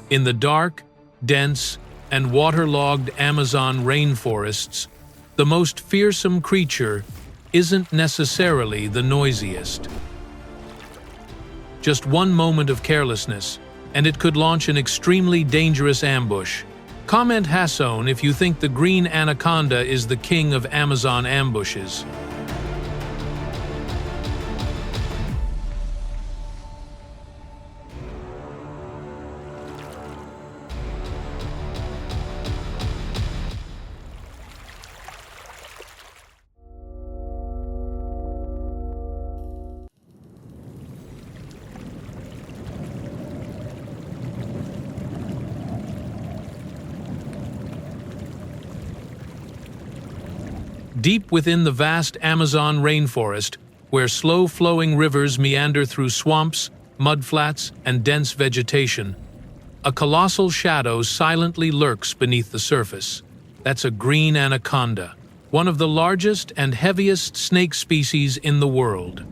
In the dark, dense, and waterlogged Amazon rainforests, the most fearsome creature isn't necessarily the noisiest. Just one moment of carelessness, and it could launch an extremely dangerous ambush. Comment Hasson if you think the green anaconda is the king of Amazon ambushes. Deep within the vast Amazon rainforest, where slow-flowing rivers meander through swamps, mudflats, and dense vegetation, a colossal shadow silently lurks beneath the surface. That's a green anaconda, one of the largest and heaviest snake species in the world.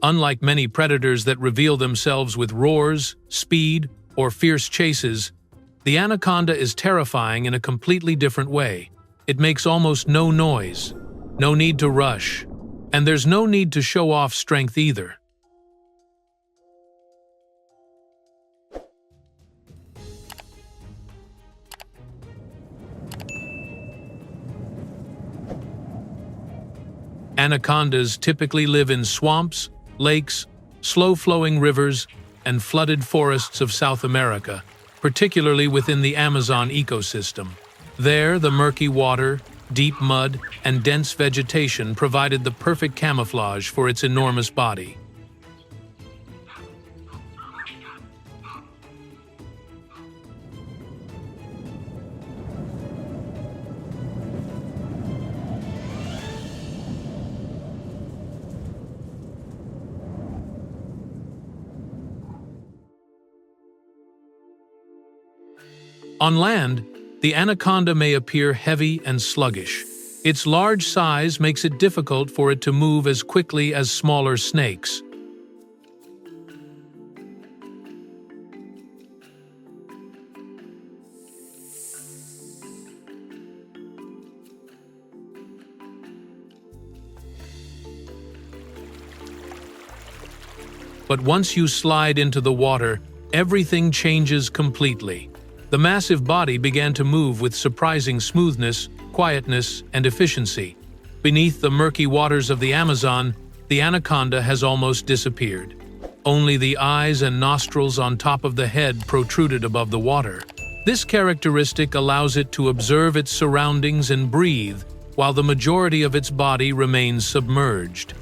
Unlike many predators that reveal themselves with roars, speed, or fierce chases, the anaconda is terrifying in a completely different way. It makes almost no noise, no need to rush, and there's no need to show off strength either. Anacondas typically live in swamps, lakes, slow-flowing rivers, and flooded forests of South America, particularly within the Amazon ecosystem. There, the murky water, deep mud, and dense vegetation provided the perfect camouflage for its enormous body. On land, the anaconda may appear heavy and sluggish. Its large size makes it difficult for it to move as quickly as smaller snakes. But once you slide into the water, everything changes completely. The massive body began to move with surprising smoothness, quietness, and efficiency. Beneath the murky waters of the Amazon, the anaconda has almost disappeared. Only the eyes and nostrils on top of the head protruded above the water. This characteristic allows it to observe its surroundings and breathe, while the majority of its body remains submerged.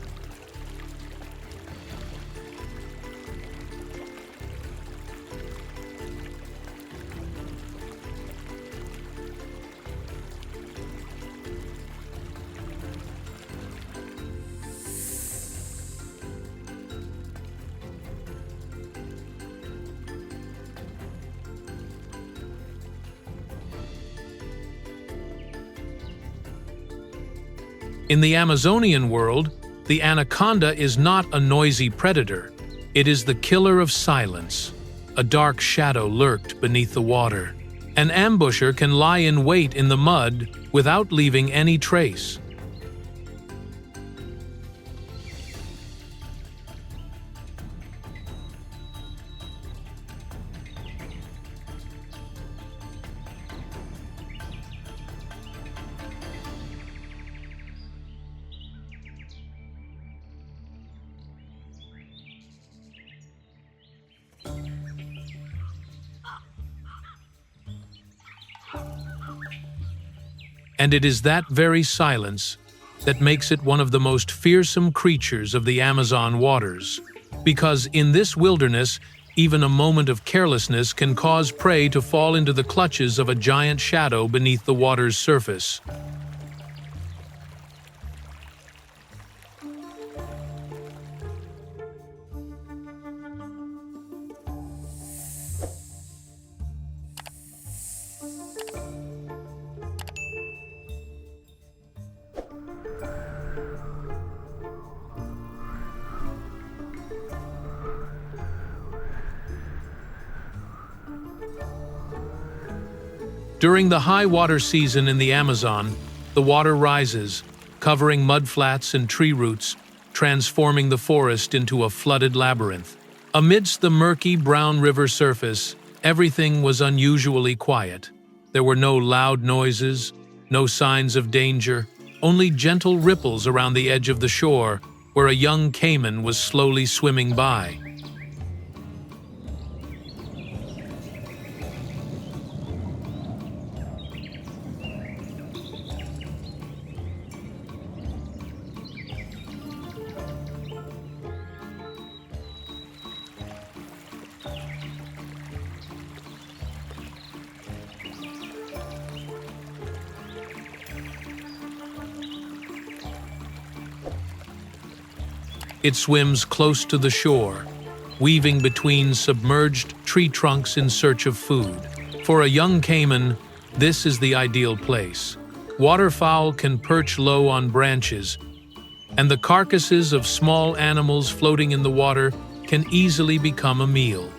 In the Amazonian world, the anaconda is not a noisy predator. It is the killer of silence. A dark shadow lurked beneath the water. An ambusher can lie in wait in the mud without leaving any trace. And it is that very silence, that makes it one of the most fearsome creatures of the Amazon waters. Because in this wilderness, even a moment of carelessness can cause prey to fall into the clutches of a giant shadow beneath the water's surface. During the high water season in the Amazon, the water rises, covering mudflats and tree roots, transforming the forest into a flooded labyrinth. Amidst the murky brown river surface, everything was unusually quiet. There were no loud noises, no signs of danger, only gentle ripples around the edge of the shore, where a young caiman was slowly swimming by. It swims close to the shore, weaving between submerged tree trunks in search of food. For a young caiman, this is the ideal place. Waterfowl can perch low on branches, and the carcasses of small animals floating in the water can easily become a meal.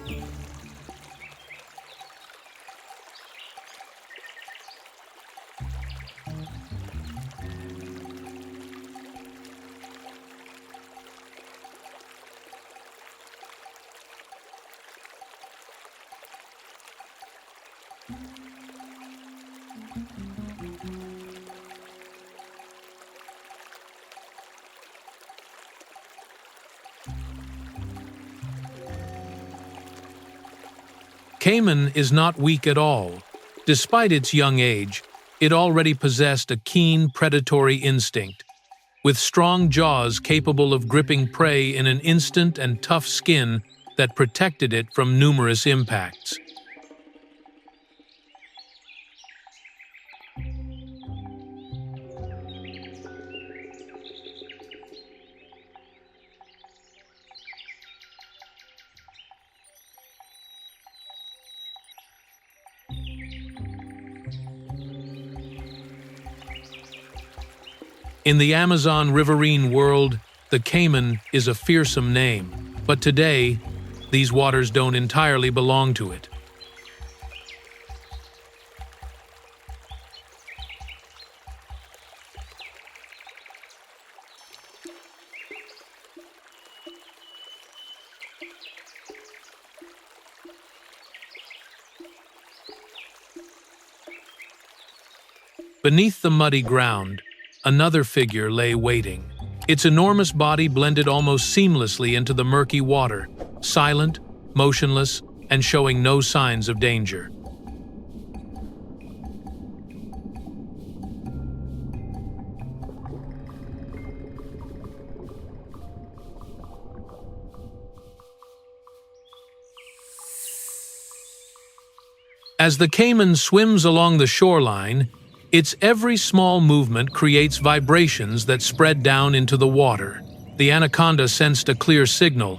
Caiman is not weak at all. Despite its young age, it already possessed a keen predatory instinct. With strong jaws capable of gripping prey in an instant and tough skin that protected it from numerous impacts. In the Amazon riverine world, the caiman is a fearsome name, but today, these waters don't entirely belong to it. Beneath the muddy ground, another figure lay waiting. Its enormous body blended almost seamlessly into the murky water, silent, motionless, and showing no signs of danger. As the caiman swims along the shoreline, its every small movement creates vibrations that spread down into the water. The anaconda sensed a clear signal.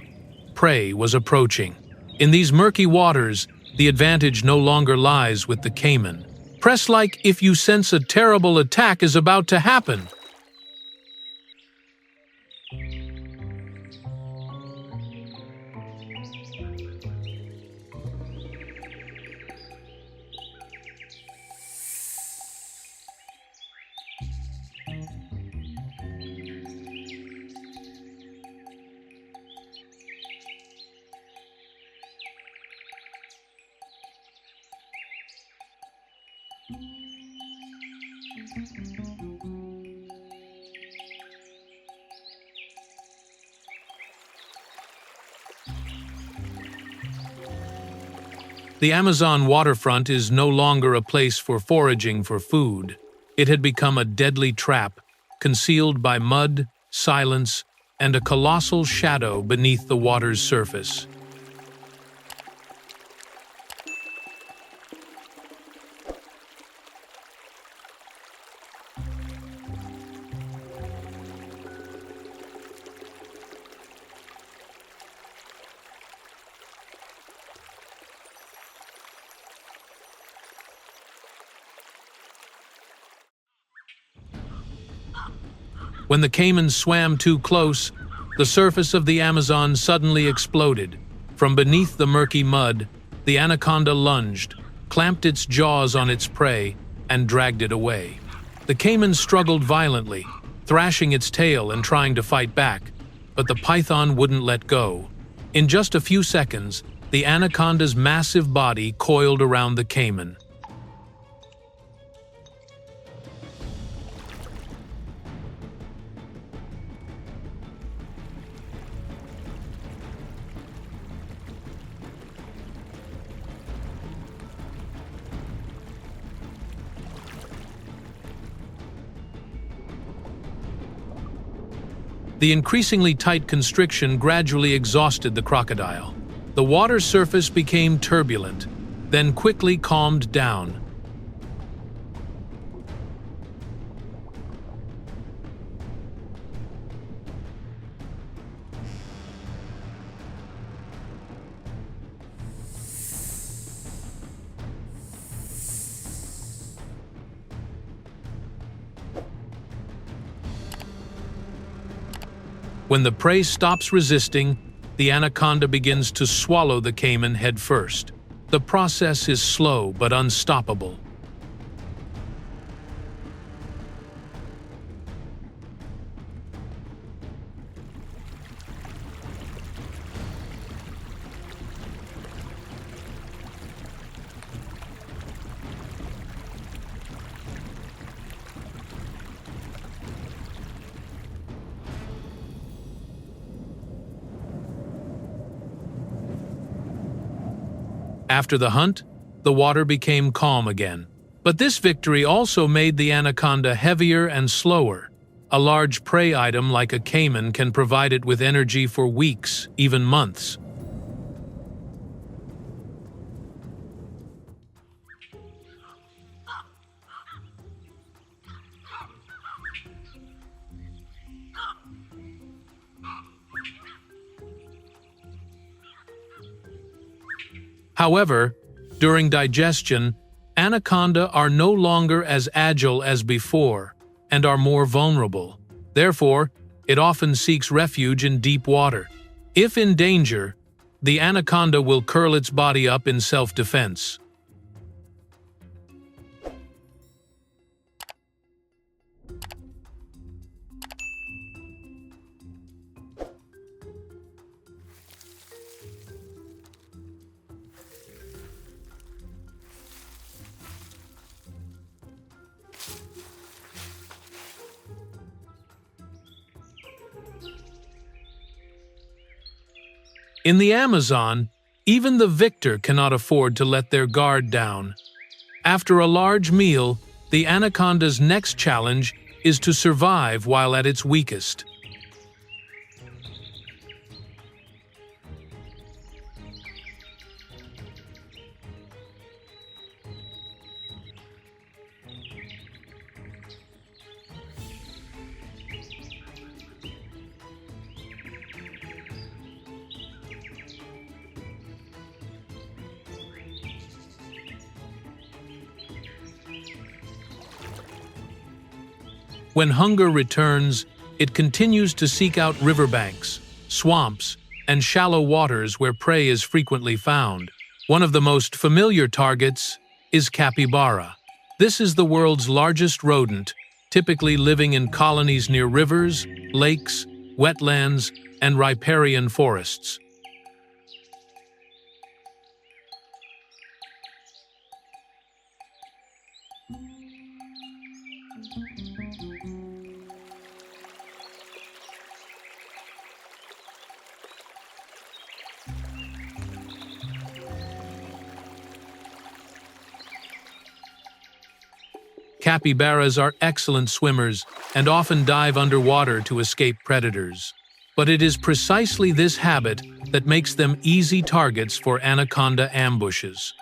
Prey was approaching. In these murky waters, the advantage no longer lies with the caiman. Press like if you sense a terrible attack is about to happen. The Amazon waterfront is no longer a place for foraging for food. It had become a deadly trap, concealed by mud, silence, and a colossal shadow beneath the water's surface. When the caimans swam too close, the surface of the Amazon suddenly exploded. From beneath the murky mud, the anaconda lunged, clamped its jaws on its prey, and dragged it away. The caiman struggled violently, thrashing its tail and trying to fight back, but the python wouldn't let go. In just a few seconds, the anaconda's massive body coiled around the caiman. The increasingly tight constriction gradually exhausted the crocodile. The water surface became turbulent, then quickly calmed down. When the prey stops resisting, the anaconda begins to swallow the caiman head first. The process is slow but unstoppable. After the hunt, the water became calm again. But this victory also made the anaconda heavier and slower. A large prey item like a caiman can provide it with energy for weeks, even months. However, during digestion, anaconda are no longer as agile as before and are more vulnerable. Therefore, it often seeks refuge in deep water. If in danger, the anaconda will curl its body up in self-defense. In the Amazon, even the victor cannot afford to let their guard down. After a large meal, the anaconda's next challenge is to survive while at its weakest. When hunger returns, it continues to seek out riverbanks, swamps, and shallow waters where prey is frequently found. One of the most familiar targets is capybara. This is the world's largest rodent, typically living in colonies near rivers, lakes, wetlands, and riparian forests. Capybaras are excellent swimmers and often dive underwater to escape predators. But it is precisely this habit that makes them easy targets for anaconda ambushes.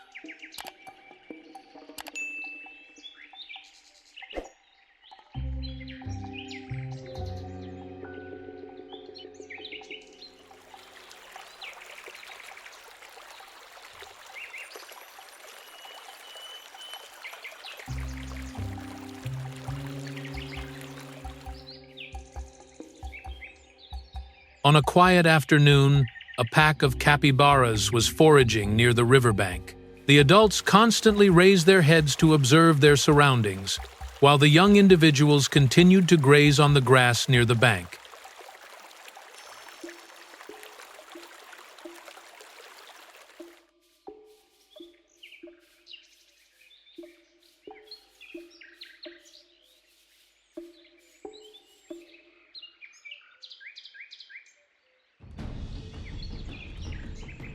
On a quiet afternoon, a pack of capybaras was foraging near the riverbank. The adults constantly raised their heads to observe their surroundings, while the young individuals continued to graze on the grass near the bank.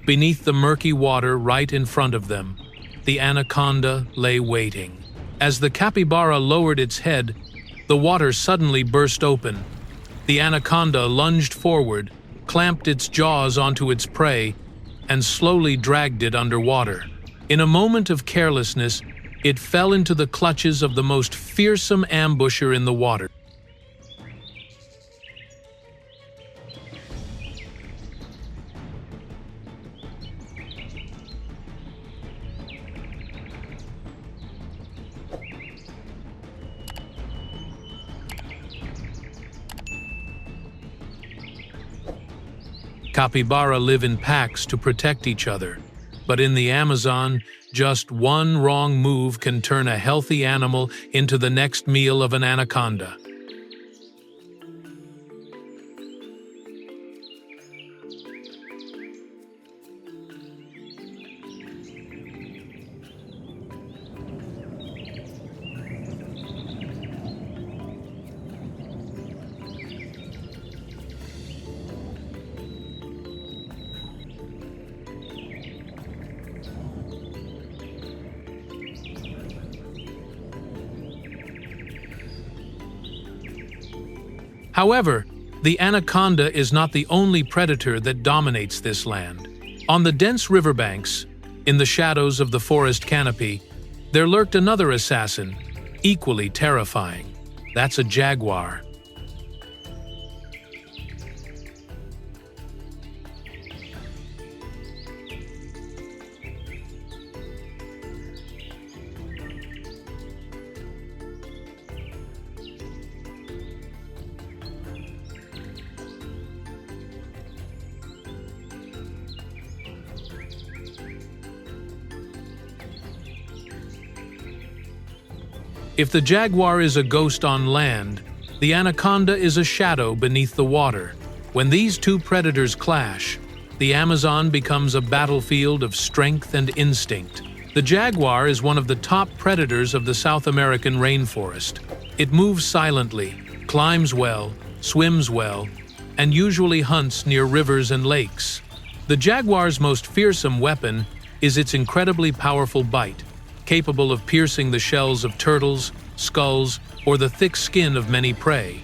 Beneath the murky water right in front of them, the anaconda lay waiting. As the capybara lowered its head, the water suddenly burst open. The anaconda lunged forward, clamped its jaws onto its prey, and slowly dragged it underwater. In a moment of carelessness, it fell into the clutches of the most fearsome ambusher in the water. Capybara live in packs to protect each other, but in the Amazon, just one wrong move can turn a healthy animal into the next meal of an anaconda. However, the anaconda is not the only predator that dominates this land. On the dense riverbanks, in the shadows of the forest canopy, there lurked another assassin, equally terrifying. That's a jaguar. If the jaguar is a ghost on land, the anaconda is a shadow beneath the water. When these two predators clash, the Amazon becomes a battlefield of strength and instinct. The jaguar is one of the top predators of the South American rainforest. It moves silently, climbs well, swims well, and usually hunts near rivers and lakes. The jaguar's most fearsome weapon is its incredibly powerful bite, capable of piercing the shells of turtles, skulls, or the thick skin of many prey.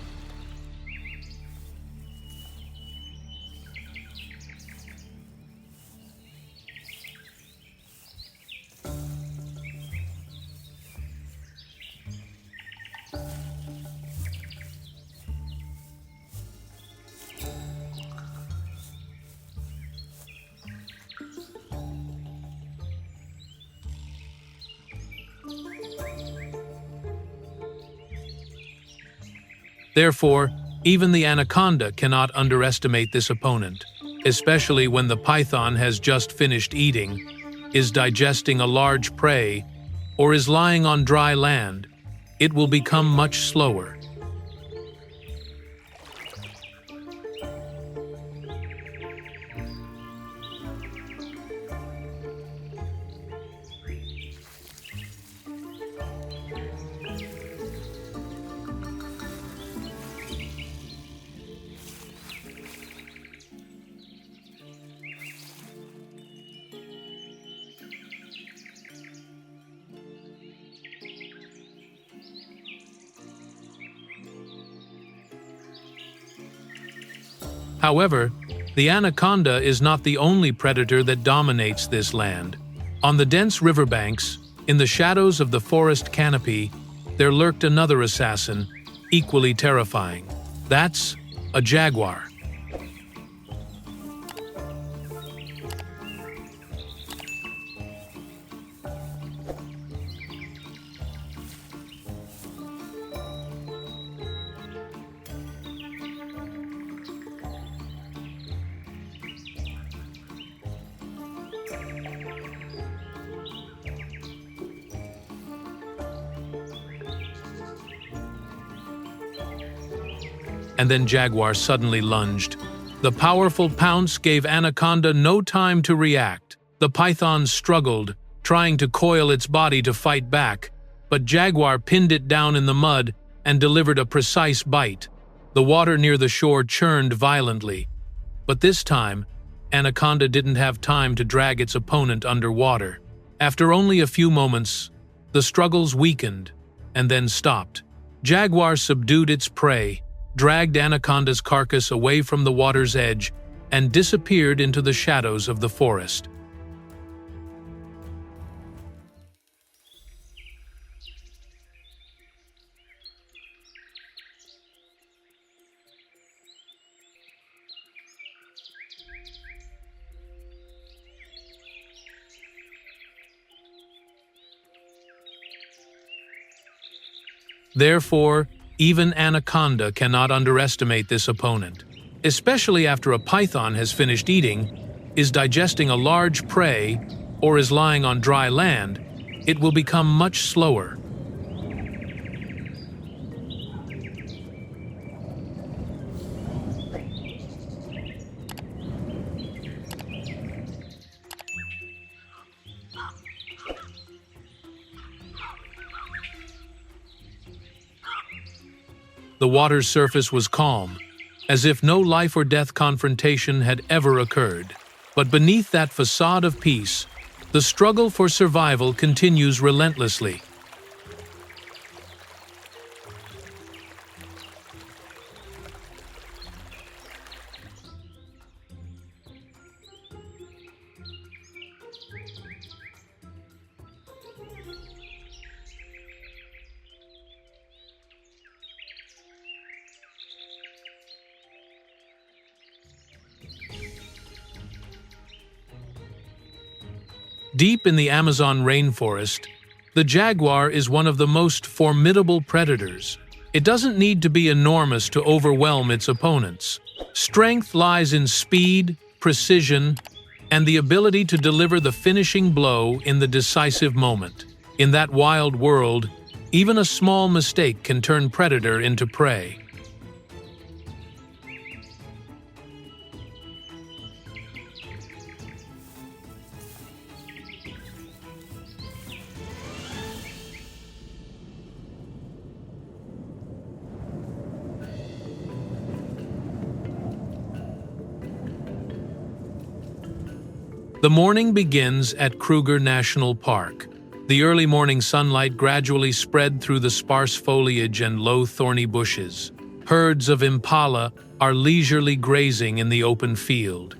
Therefore, even the anaconda cannot underestimate this opponent, especially when the python has just finished eating, is digesting a large prey, or is lying on dry land. It will become much slower. However, the anaconda is not the only predator that dominates this land. On the dense riverbanks, in the shadows of the forest canopy, there lurked another assassin, equally terrifying. That's a jaguar. And then Jaguar suddenly lunged. The powerful pounce gave Anaconda no time to react. The python struggled, trying to coil its body to fight back, but Jaguar pinned it down in the mud and delivered a precise bite. The water near the shore churned violently, but this time, Anaconda didn't have time to drag its opponent underwater. After only a few moments, the struggles weakened and then stopped. Jaguar subdued its prey, dragged Anaconda's carcass away from the water's edge, and disappeared into the shadows of the forest. Therefore, even Anaconda cannot underestimate this opponent, especially after a python has finished eating, is digesting a large prey, or is lying on dry land. It will become much slower. The water's surface was calm, as if no life or death confrontation had ever occurred. But beneath that facade of peace, the struggle for survival continues relentlessly. Deep in the Amazon rainforest, the jaguar is one of the most formidable predators. It doesn't need to be enormous to overwhelm its opponents. Strength lies in speed, precision, and the ability to deliver the finishing blow in the decisive moment. In that wild world, even a small mistake can turn predator into prey. The morning begins at Kruger National Park. The early morning sunlight gradually spread through the sparse foliage and low thorny bushes. Herds of impala are leisurely grazing in the open field.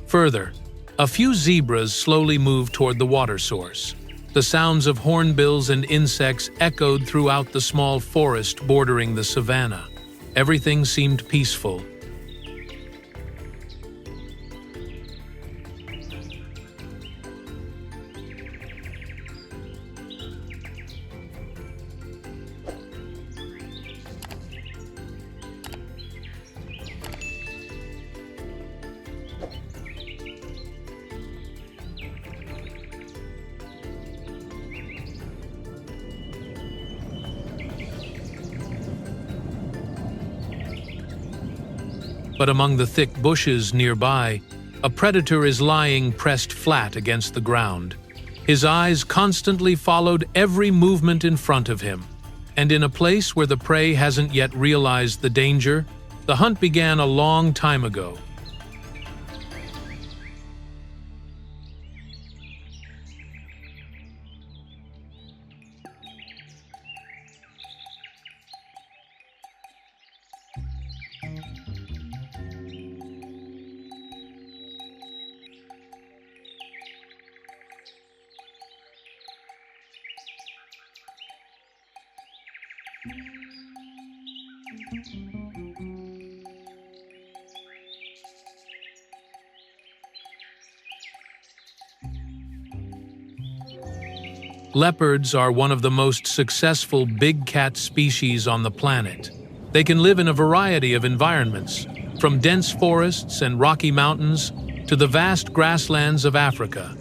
Further, a few zebras slowly moved toward the water source. The sounds of hornbills and insects echoed throughout the small forest bordering the savanna. Everything seemed peaceful. but among the thick bushes nearby, a predator is lying pressed flat against the ground. His eyes constantly followed every movement in front of him, and in a place where the prey hasn't yet realized the danger, the hunt began a long time ago. Leopards are one of the most successful big cat species on the planet. They can live in a variety of environments, from dense forests and rocky mountains to the vast grasslands of Africa.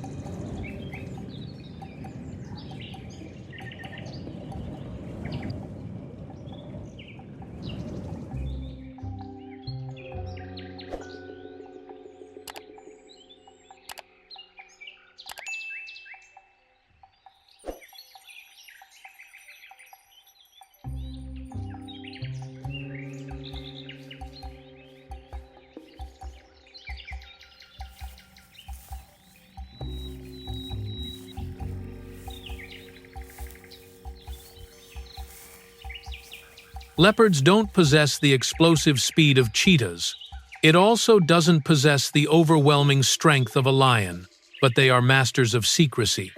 Leopards don't possess the explosive speed of cheetahs. It also doesn't possess the overwhelming strength of a lion, but they are masters of secrecy.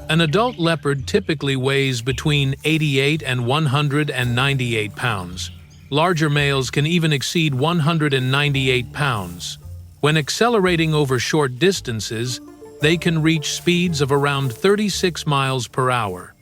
An adult leopard typically weighs between 88 and 198 pounds. Larger males can even exceed 198 pounds. When accelerating over short distances, they can reach speeds of around 36 miles per hour.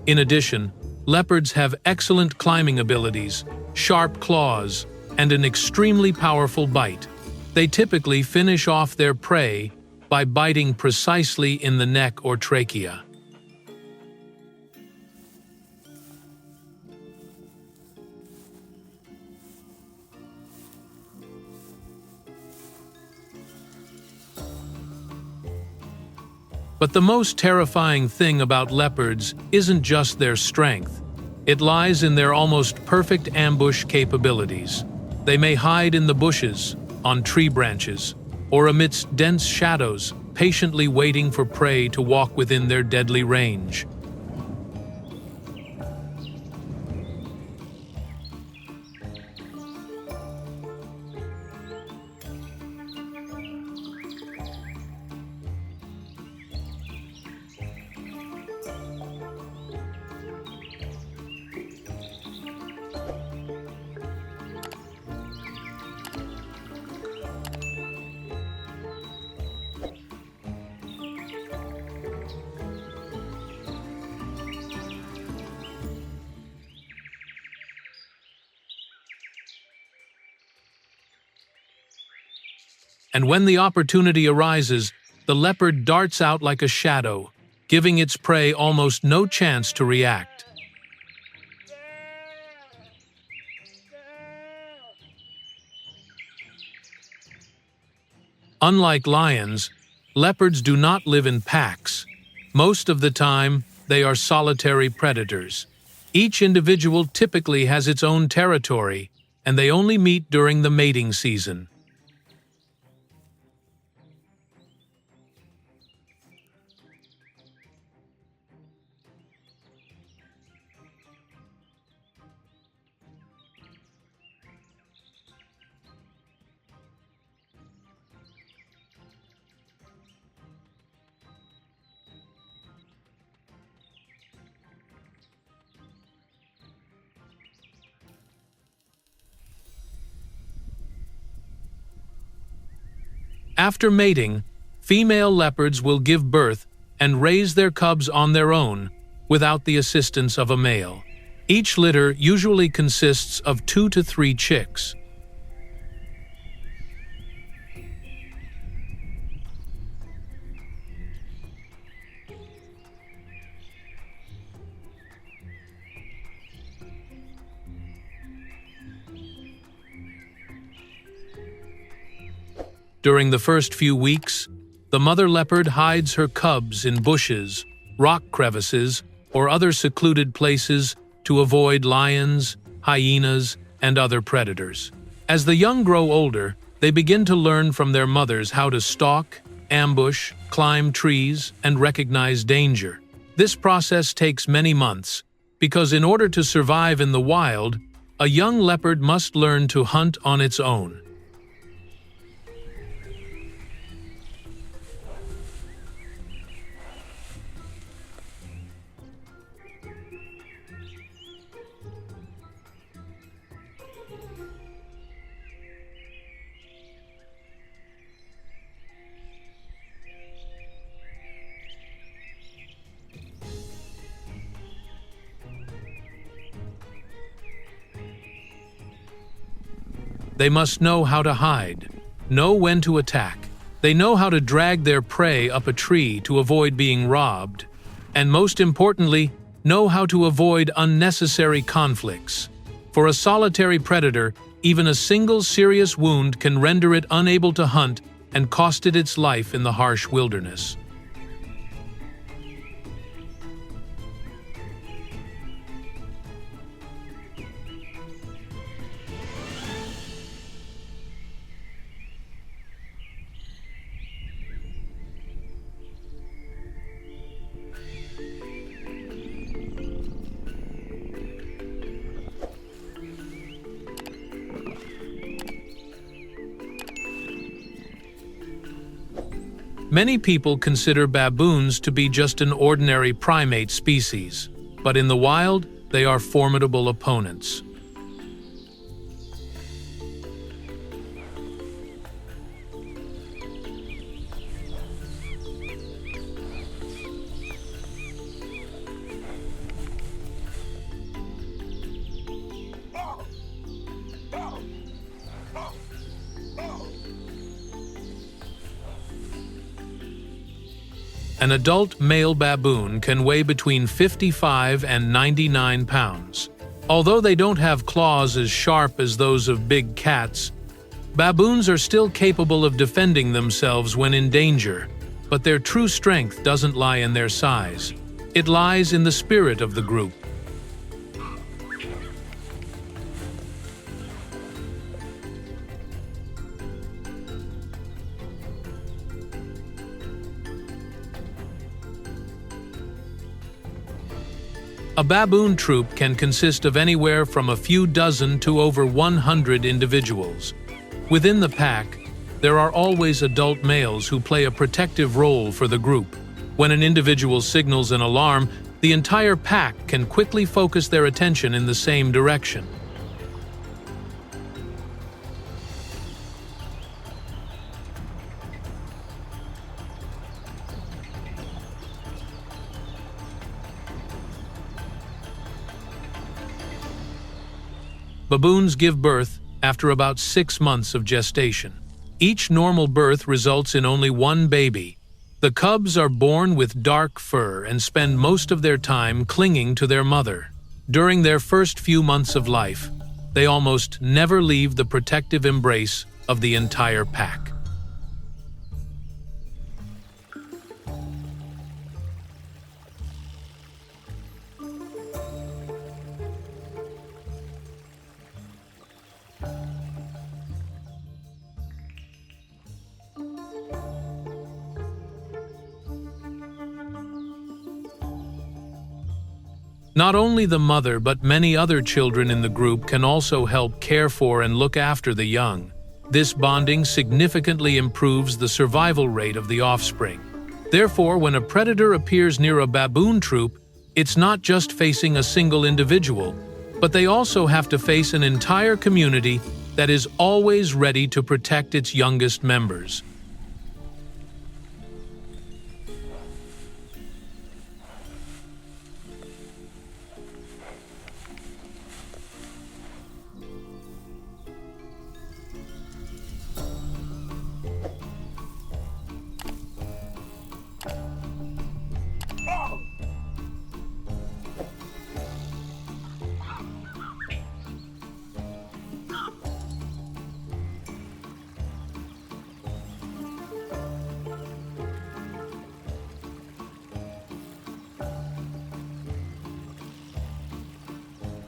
In addition, leopards have excellent climbing abilities, sharp claws, and an extremely powerful bite. They typically finish off their prey by biting precisely in the neck or trachea. But the most terrifying thing about leopards isn't just their strength. It lies in their almost perfect ambush capabilities. They may hide in the bushes, on tree branches, or amidst dense shadows, patiently waiting for prey to walk within their deadly range. And when the opportunity arises, the leopard darts out like a shadow, giving its prey almost no chance to react. Unlike lions, leopards do not live in packs. Most of the time, they are solitary predators. Each individual typically has its own territory, and they only meet during the mating season. After mating, female leopards will give birth and raise their cubs on their own without the assistance of a male. Each litter usually consists of 2 to 3 chicks. During the first few weeks, the mother leopard hides her cubs in bushes, rock crevices, or other secluded places to avoid lions, hyenas, and other predators. As the young grow older, they begin to learn from their mothers how to stalk, ambush, climb trees, and recognize danger. This process takes many months, because in order to survive in the wild, a young leopard must learn to hunt on its own. They must know how to hide, know when to attack. They know how to drag their prey up a tree to avoid being robbed, and most importantly, know how to avoid unnecessary conflicts. For a solitary predator, even a single serious wound can render it unable to hunt and cost it its life in the harsh wilderness. Many people consider baboons to be just an ordinary primate species, but in the wild, they are formidable opponents. An adult male baboon can weigh between 55 and 99 pounds. Although they don't have claws as sharp as those of big cats, baboons are still capable of defending themselves when in danger, but their true strength doesn't lie in their size. It lies in the spirit of the group. A baboon troop can consist of anywhere from a few dozen to over 100 individuals. Within the pack, there are always adult males who play a protective role for the group. When an individual signals an alarm, the entire pack can quickly focus their attention in the same direction. Baboons give birth after about 6 months of gestation. Each normal birth results in only one baby. The cubs are born with dark fur and spend most of their time clinging to their mother. During their first few months of life, they almost never leave the protective embrace of the entire pack. Not only the mother, but many other children in the group can also help care for and look after the young. This bonding significantly improves the survival rate of the offspring. Therefore, when a predator appears near a baboon troop, it's not just facing a single individual, but they also have to face an entire community that is always ready to protect its youngest members.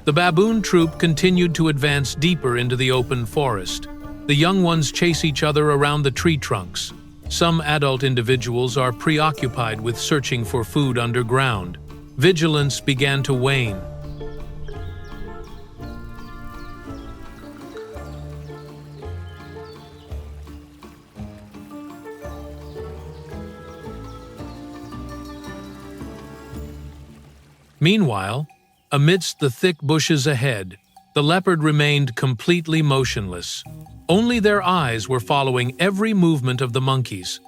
The baboon troop continued to advance deeper into the open forest. The young ones chase each other around the tree trunks. Some adult individuals are preoccupied with searching for food underground. Vigilance began to wane. Meanwhile, amidst the thick bushes ahead, the leopard remained completely motionless. Only their eyes were following every movement of the monkeys.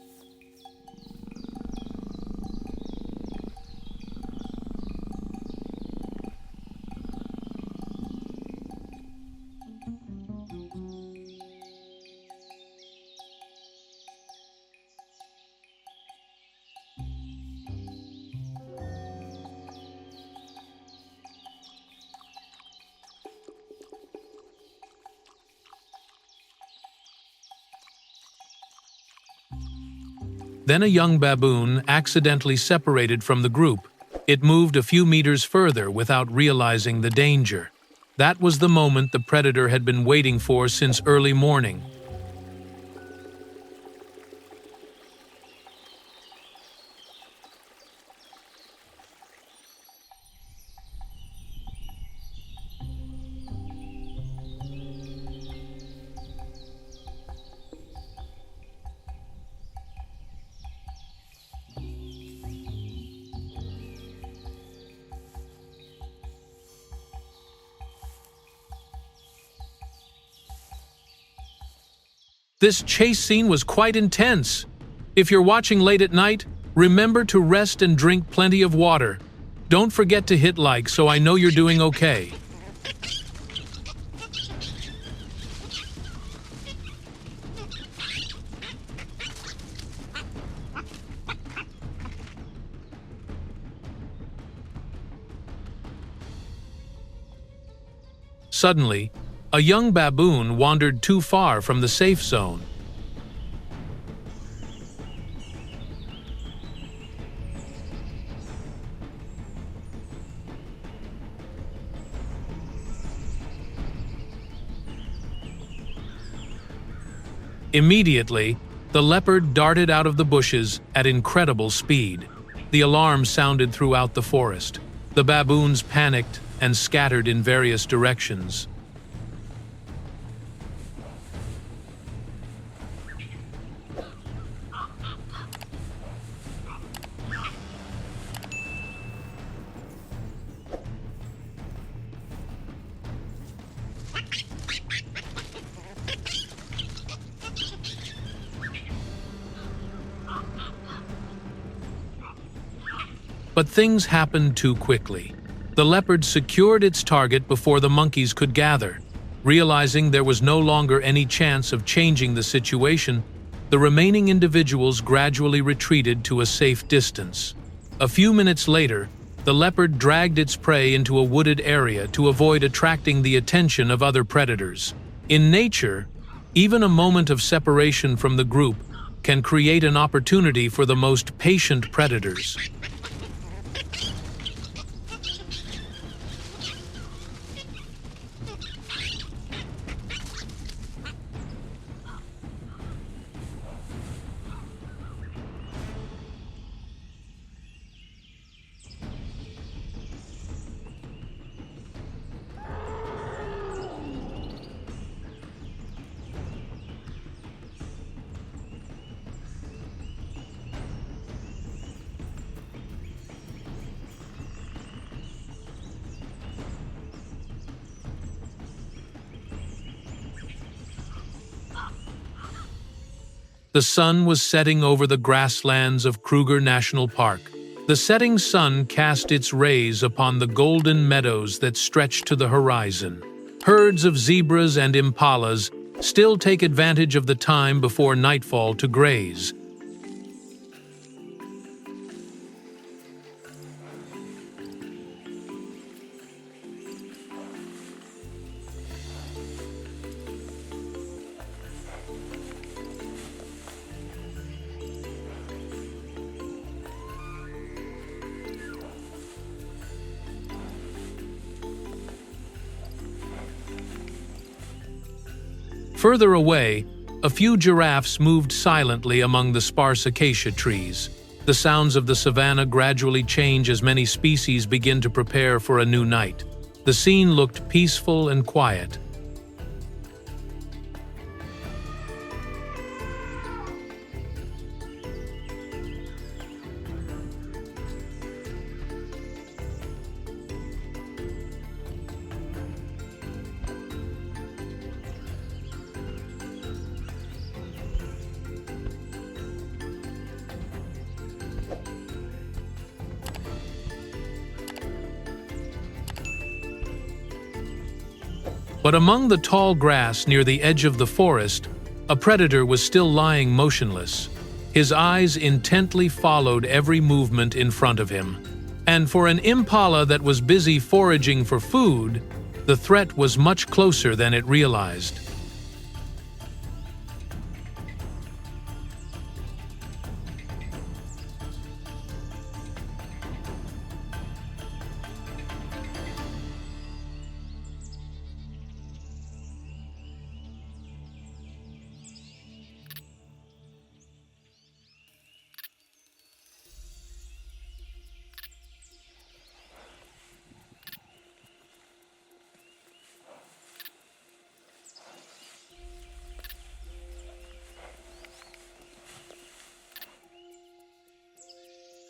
Then a young baboon accidentally separated from the group. It moved a few meters further without realizing the danger. That was the moment the predator had been waiting for since early morning. This chase scene was quite intense. If you're watching late at night, remember to rest and drink plenty of water. Don't forget to hit like so I know you're doing okay. Suddenly, a young baboon wandered too far from the safe zone. Immediately, the leopard darted out of the bushes at incredible speed. The alarm sounded throughout the forest. The baboons panicked and scattered in various directions. But things happened too quickly. The leopard secured its target before the monkeys could gather. Realizing there was no longer any chance of changing the situation, the remaining individuals gradually retreated to a safe distance. A few minutes later, the leopard dragged its prey into a wooded area to avoid attracting the attention of other predators. In nature, even a moment of separation from the group can create an opportunity for the most patient predators. The sun was setting over the grasslands of Kruger National Park. The setting sun cast its rays upon the golden meadows that stretched to the horizon. Herds of zebras and impalas still take advantage of the time before nightfall to graze. Further away, a few giraffes moved silently among the sparse acacia trees. The sounds of the savanna gradually change as many species begin to prepare for a new night. The scene looked peaceful and quiet. But among the tall grass near the edge of the forest, a predator was still lying motionless. His eyes intently followed every movement in front of him. And for an impala that was busy foraging for food, the threat was much closer than it realized.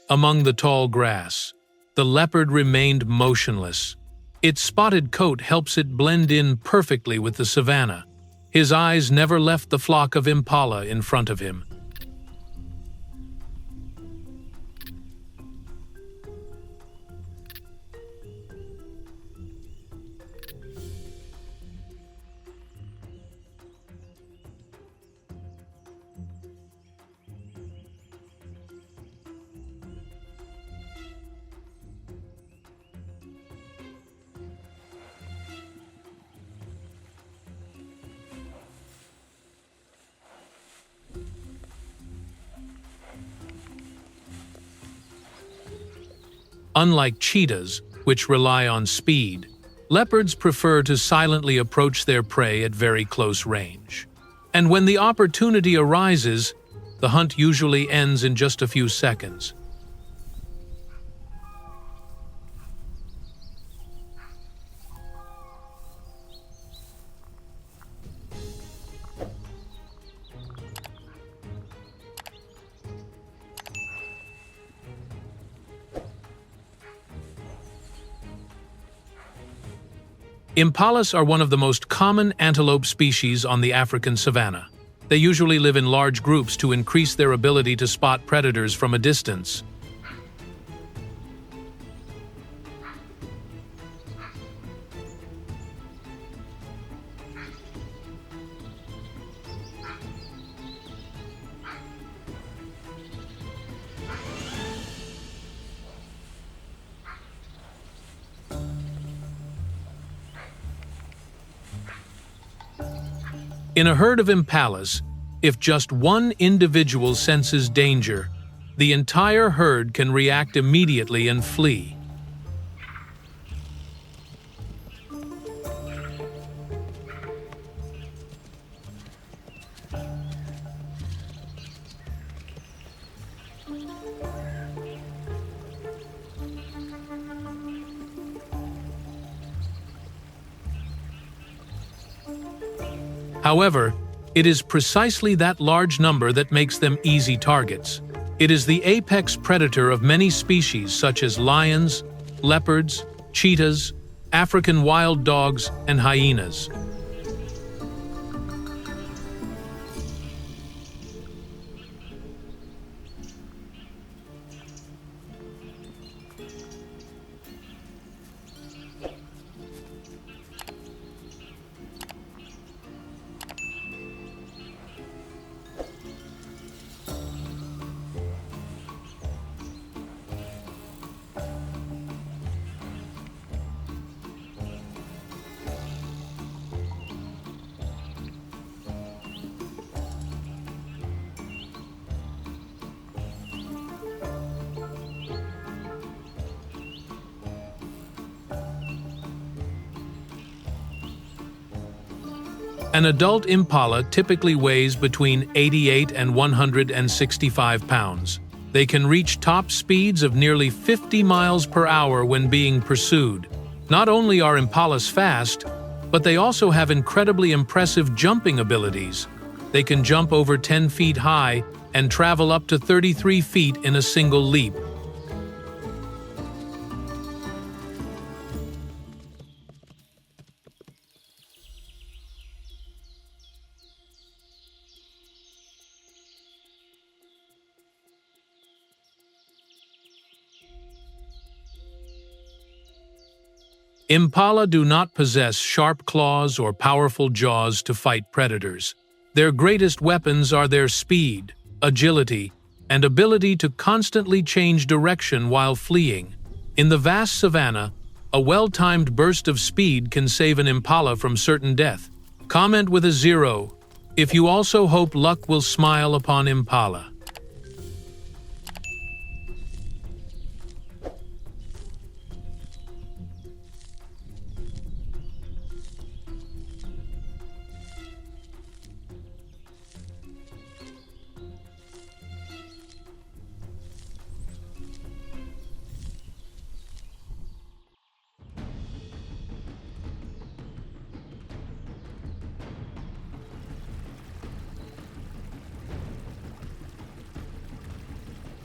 Among the tall grass, the leopard remained motionless. Its spotted coat helps it blend in perfectly with the savanna. His eyes never left the flock of impala in front of him. Unlike cheetahs, which rely on speed, leopards prefer to silently approach their prey at very close range. And when the opportunity arises, the hunt usually ends in just a few seconds. Impalas are one of the most common antelope species on the African savanna. They usually live in large groups to increase their ability to spot predators from a distance. In a herd of impalas, if just one individual senses danger, the entire herd can react immediately and flee. However, it is precisely that large number that makes them easy targets. It is the apex predator of many species such as lions, leopards, cheetahs, African wild dogs, and hyenas. An adult impala typically weighs between 88 and 165 pounds. They can reach top speeds of nearly 50 miles per hour when being pursued. Not only are impalas fast, but they also have incredibly impressive jumping abilities. They can jump over 10 feet high and travel up to 33 feet in a single leap. Impala do not possess sharp claws or powerful jaws to fight predators. Their greatest weapons are their speed, agility, and ability to constantly change direction while fleeing. In the vast savanna, a well-timed burst of speed can save an impala from certain death. Comment with a 0 if you also hope luck will smile upon impala.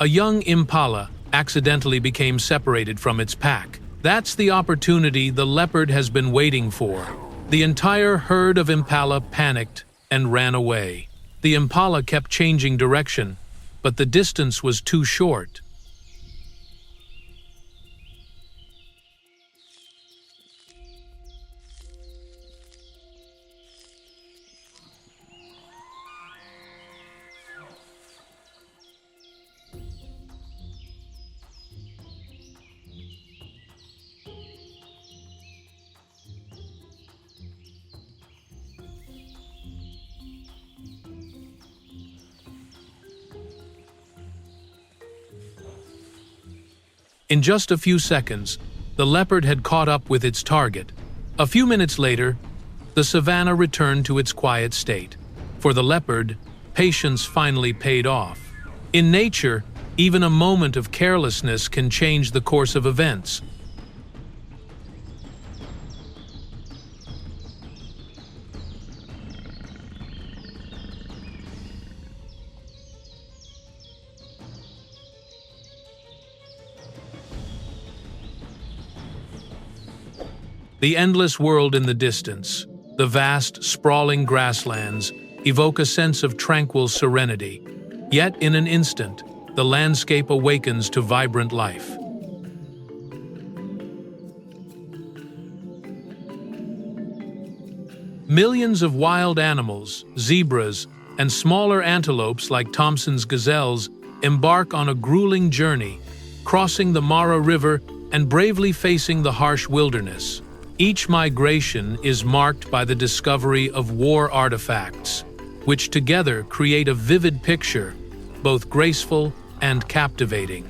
A young impala accidentally became separated from its pack. That's the opportunity the leopard has been waiting for. The entire herd of impala panicked and ran away. The impala kept changing direction, but the distance was too short. In just a few seconds, the leopard had caught up with its target. A few minutes later, the savanna returned to its quiet state. For the leopard, patience finally paid off. In nature, even a moment of carelessness can change the course of events. The endless world in the distance, the vast, sprawling grasslands, evoke a sense of tranquil serenity. Yet, in an instant, the landscape awakens to vibrant life. Millions of wild animals, zebras, and smaller antelopes like Thompson's gazelles embark on a grueling journey, crossing the Mara River and bravely facing the harsh wilderness. Each migration is marked by the discovery of war artifacts, which together create a vivid picture, both graceful and captivating.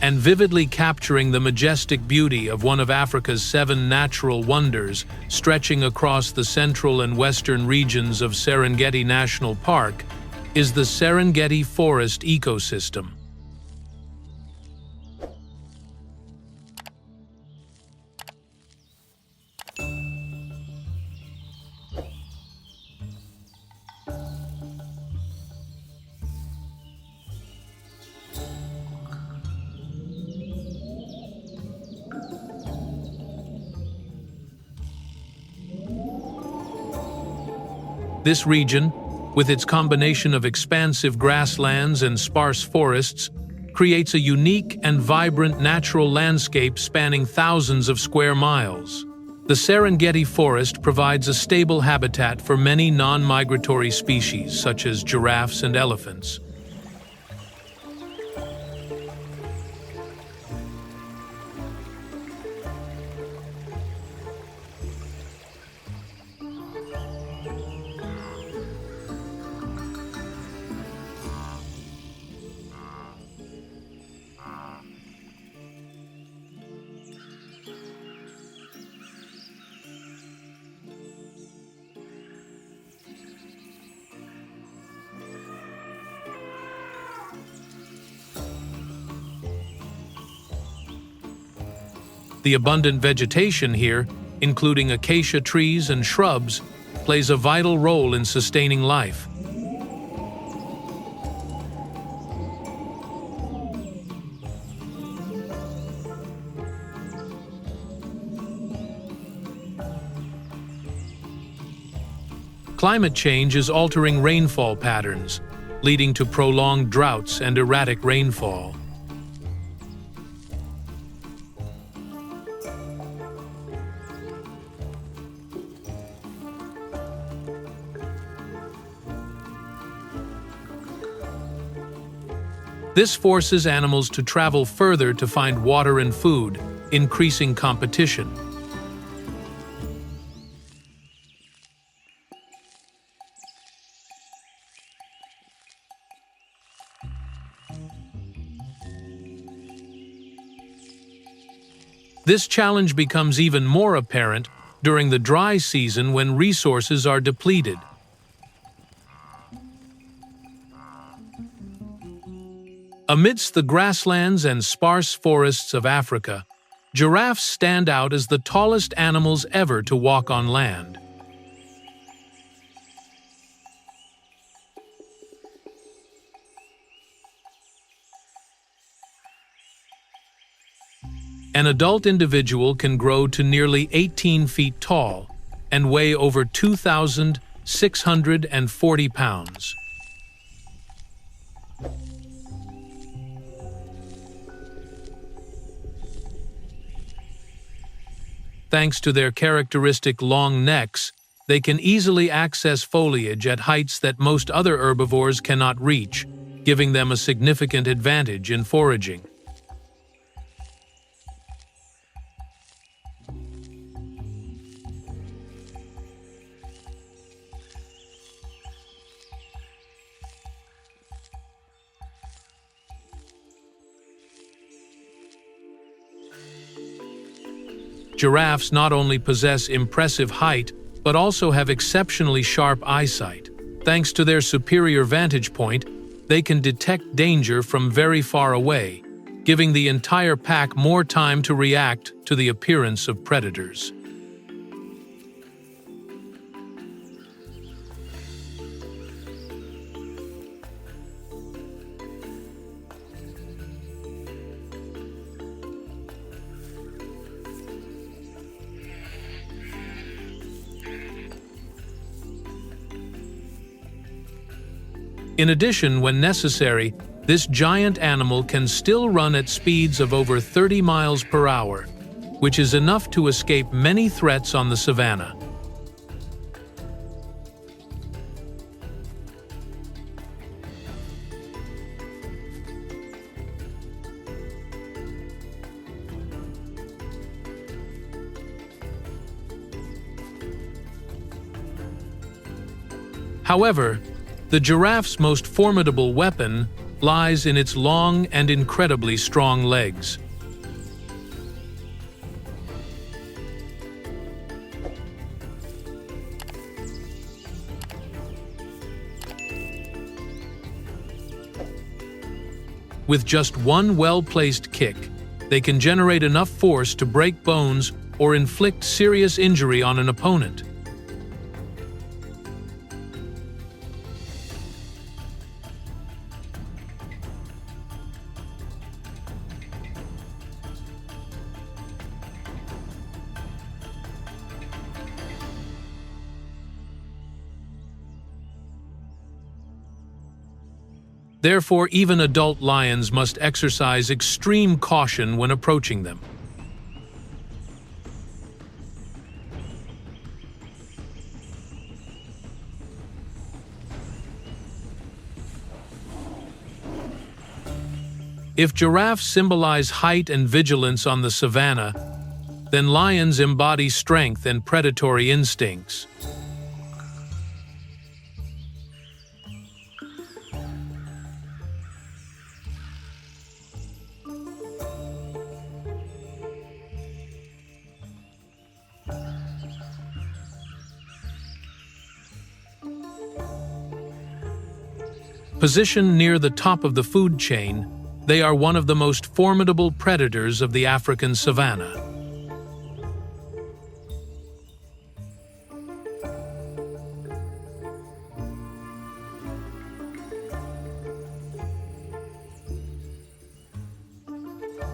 And vividly capturing the majestic beauty of one of Africa's 7 natural wonders stretching across the central and western regions of Serengeti National Park is the Serengeti Forest ecosystem. This region, with its combination of expansive grasslands and sparse forests, creates a unique and vibrant natural landscape spanning thousands of square miles. The Serengeti forest provides a stable habitat for many non-migratory species, such as giraffes and elephants. The abundant vegetation here, including acacia trees and shrubs, plays a vital role in sustaining life. Climate change is altering rainfall patterns, leading to prolonged droughts and erratic rainfall. This forces animals to travel further to find water and food, increasing competition. This challenge becomes even more apparent during the dry season when resources are depleted. Amidst the grasslands and sparse forests of Africa, giraffes stand out as the tallest animals ever to walk on land. An adult individual can grow to nearly 18 feet tall and weigh over 2,640 pounds. Thanks to their characteristic long necks, they can easily access foliage at heights that most other herbivores cannot reach, giving them a significant advantage in foraging. Giraffes not only possess impressive height, but also have exceptionally sharp eyesight. Thanks to their superior vantage point, they can detect danger from very far away, giving the entire pack more time to react to the appearance of predators. In addition, when necessary, this giant animal can still run at speeds of over 30 miles per hour, which is enough to escape many threats on the savanna. However, the giraffe's most formidable weapon lies in its long and incredibly strong legs. With just one well-placed kick, they can generate enough force to break bones or inflict serious injury on an opponent. Therefore, even adult lions must exercise extreme caution when approaching them. If giraffes symbolize height and vigilance on the savanna, then lions embody strength and predatory instincts. Positioned near the top of the food chain, they are one of the most formidable predators of the African savanna.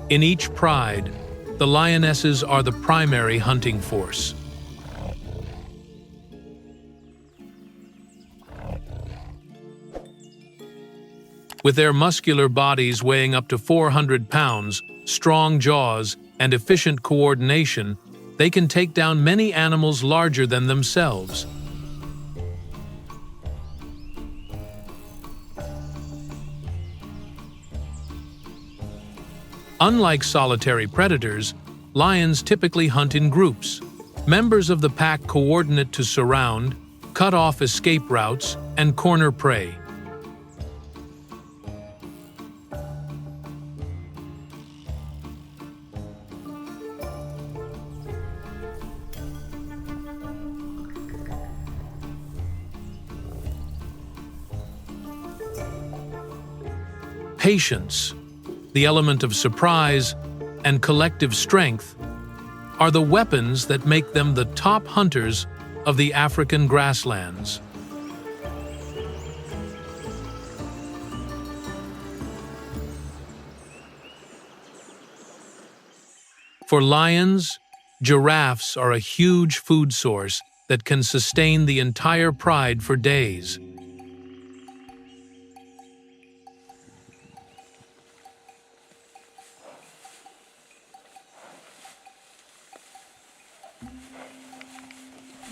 In each pride, the lionesses are the primary hunting force. With their muscular bodies weighing up to 400 pounds, strong jaws, and efficient coordination, they can take down many animals larger than themselves. Unlike solitary predators, lions typically hunt in groups. Members of the pack coordinate to surround, cut off escape routes, and corner prey. Patience, the element of surprise, and collective strength are the weapons that make them the top hunters of the African grasslands. For lions, giraffes are a huge food source that can sustain the entire pride for days.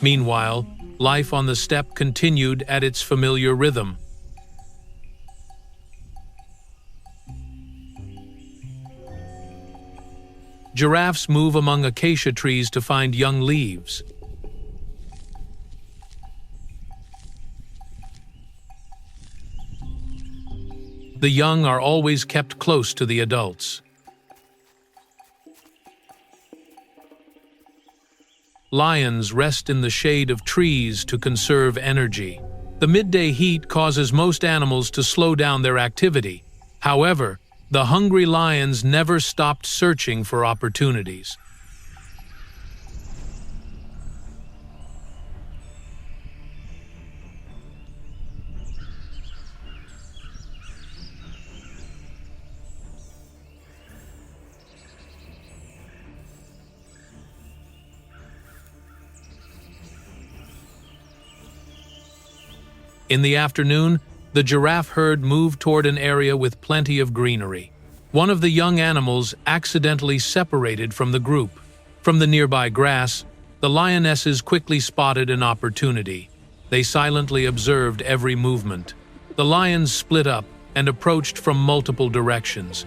Meanwhile, life on the steppe continued at its familiar rhythm. Giraffes move among acacia trees to find young leaves. The young are always kept close to the adults. Lions rest in the shade of trees to conserve energy. The midday heat causes most animals to slow down their activity. However, the hungry lions never stopped searching for opportunities. In the afternoon, the giraffe herd moved toward an area with plenty of greenery. One of the young animals accidentally separated from the group. From the nearby grass, the lionesses quickly spotted an opportunity. They silently observed every movement. The lions split up and approached from multiple directions.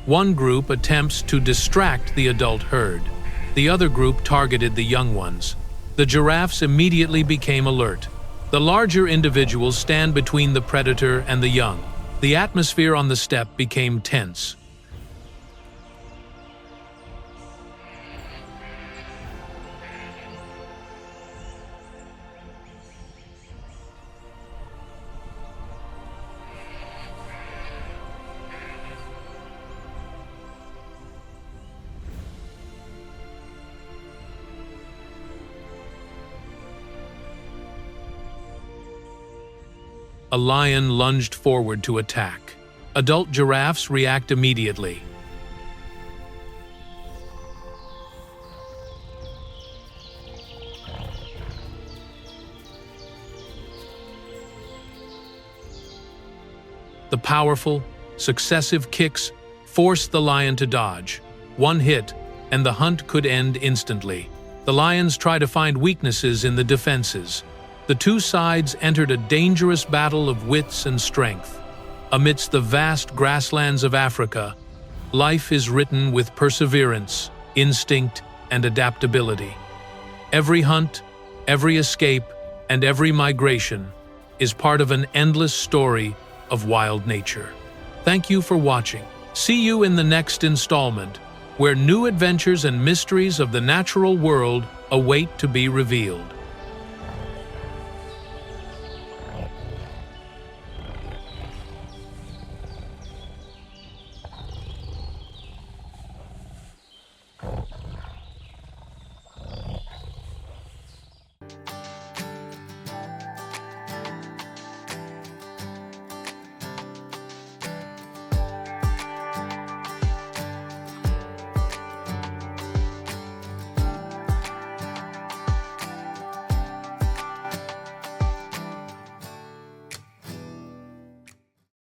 One group attempts to distract the adult herd. The other group targeted the young ones. The giraffes immediately became alert. The larger individuals stand between the predator and the young. The atmosphere on the steppe became tense. a lion lunged forward to attack. Adult giraffes react immediately. The powerful, successive kicks force the lion to dodge. One hit, and the hunt could end instantly. The lions try to find weaknesses in the defenses. The two sides entered a dangerous battle of wits and strength. Amidst the vast grasslands of Africa, life is written with perseverance, instinct, and adaptability. Every hunt, every escape, and every migration is part of an endless story of wild nature. Thank you for watching. See you in the next installment, where new adventures and mysteries of the natural world await to be revealed.